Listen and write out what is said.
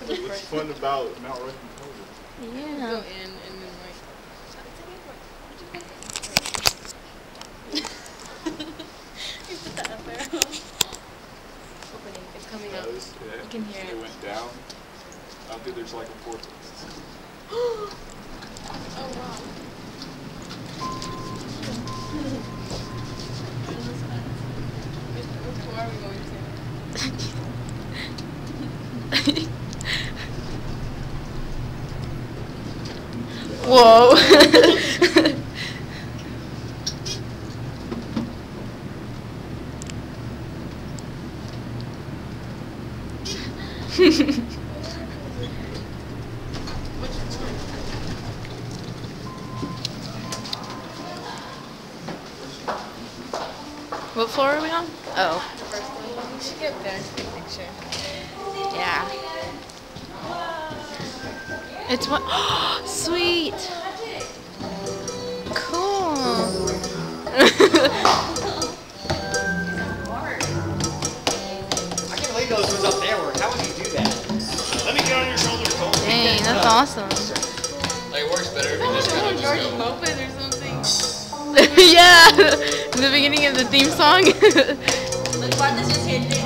What's fun about Mount Rushmore? Yeah. Go in and then like. You put that up there. Opening. It's coming up. Yeah, You can hear it. It went down. I don't think there's like a fourth. Oh wow. Where are we going to? Whoa. What floor are we on? Oh. The first one. You should get there to take a picture. Yeah. It's what? Sweet. Cool. I can't believe those ones up there work. How would you do that? Let me get on your shoulder, Cole. Dang, that's awesome. Like, it works better if you just kind of George just go. Lopez or something. Yeah. In the beginning of the theme song. Like, why does just hit it?